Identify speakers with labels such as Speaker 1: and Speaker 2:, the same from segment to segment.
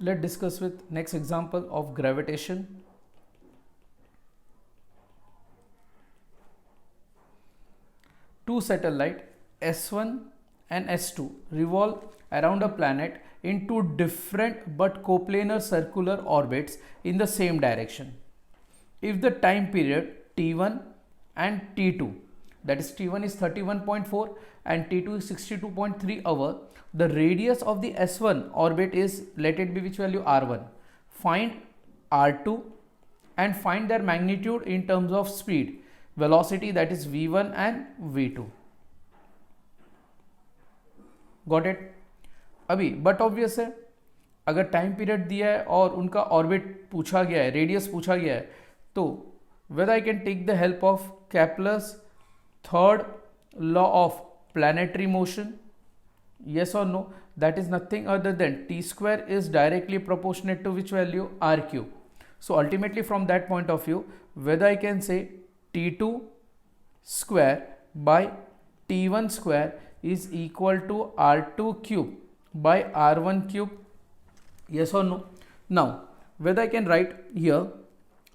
Speaker 1: let's discuss with next example of gravitation. Two satellites S1 and S2 revolve around a planet in two different but coplanar circular orbits in the same direction. If the time period T1 and T2, that is T1 is 31.4 and T2 is 62.3 hour, the radius of the S1 orbit is, let it be which value, R1. Find R2 and find their magnitude in terms of speed, velocity, that is V1 and V2. Got it? अभी but obvious है, अगर time period दिया है और उनका orbit पूछा गया है, रेडियस पूछा गया है, तो whether I can take the help of Kepler's third law of planetary motion, yes or no? That is nothing other than t square is directly proportionate to which value, r cube. So ultimately from that point of view, whether I can say t2 square by t1 square is equal to r2 cube by r1 cube, yes or no? Now whether I can write here,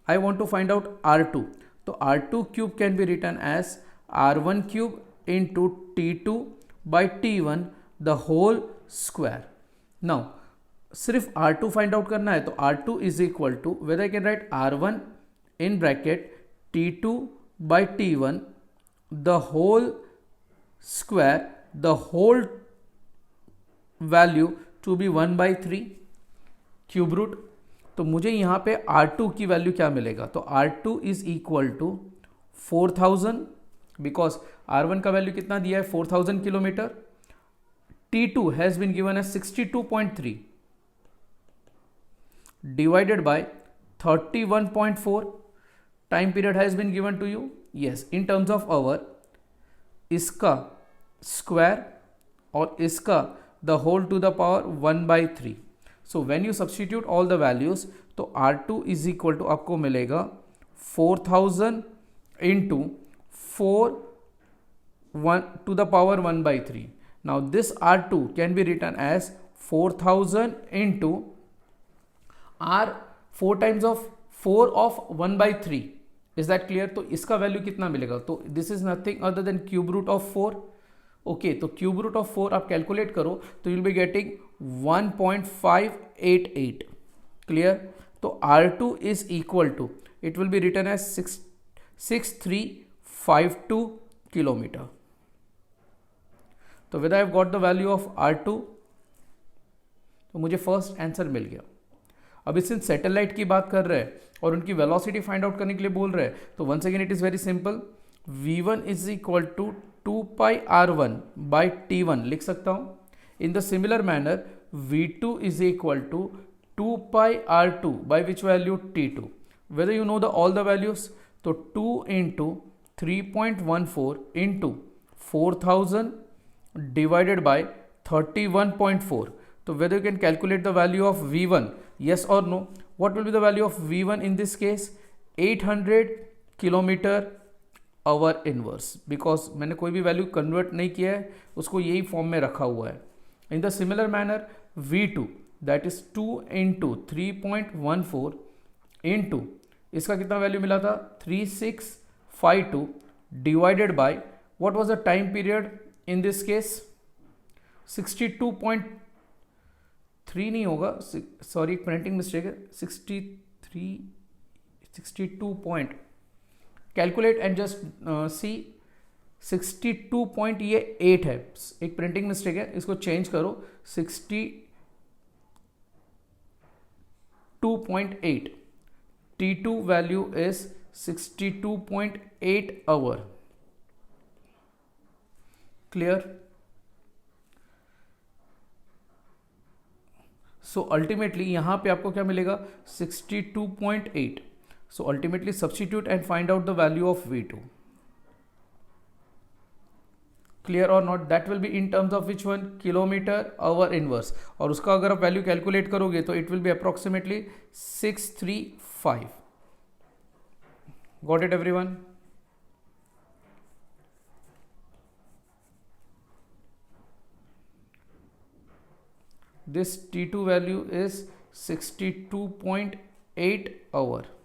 Speaker 1: I want to find out r2, so r2 cube can be written as r1 cube into t2 by t1 the whole square. Now सिर्फ R2 find out करना है, तो R2 is equal to, whether I can write R1 in bracket T2 by T1 the whole square, the whole value to be 1/3 cube root. तो मुझे यहाँ पे R2 की value क्या मिलेगा, तो R2 is equal to 4000, because R1 का value कितना दिया है, 4000 kilometre. T2 has been given as 62.3 divided by 31.4. Time period has been given to you. Yes, in terms of hour, इसका square और इसका the whole to the power 1/3. So when you substitute all the values, तो R2 is equal to आपको मिलेगा 4000 into 4 1 to the power 1/3. Now this R2 can be written as 4000 into R 4 times of 4 of 1/3. Is that clear? तो इसका value कितना मिलेगा, तो this is nothing other than cube root of 4. Okay, तो cube root of 4 आप calculate करो तो you'll be getting 1.588. Clear? तो R2 is equal to, it will be written as 6352 kilometre. तो whether I have got the value of R2, तो मुझे first answer मिल गया. अब सिंस सैटेलाइट की बात कर रहे हैं और उनकी वेलोसिटी फाइंड आउट करने के लिए बोल रहे हैं, तो once again it is very simple. V1 is equal to 2πr1 by T1 लिख सकता हूं. In the similar manner V2 is equal to 2πr2 by which value, T2. Whether you know the all the values, तो 2 into 3.14 into 4000 divided by 31.4. So whether you can calculate the value of V1, yes or no? What will be the value of V1 in this case? 800 kilometre hour inverse, because मैंने कोई भी value convert नहीं किया है, उसको यही form में रखा हुआ है. इन the similar manner V2 that is 2 into 3.14 into इसका कितना वैल्यू मिला था, 3652 divided by what was the time period in this case, 62.3 नहीं होगा, सॉरी प्रिंटिंग मिस्टेक है, 62 point, calculate and just see 62 ये 8 है, एक प्रिंटिंग मिस्टेक है, इसको चेंज करो 62.8. T2 value is 62.8 hour. Clear? So ultimately यहां पे आपको क्या मिलेगा, 62.8. So ultimately substitute and find out the value of V2. Clear और not? That will be in terms of which one, kilometre hour inverse, और उसका अगर आप वैल्यू कैलकुलेट करोगे तो it will be approximately 635. Got it everyone? This T2 value is 62.8 our.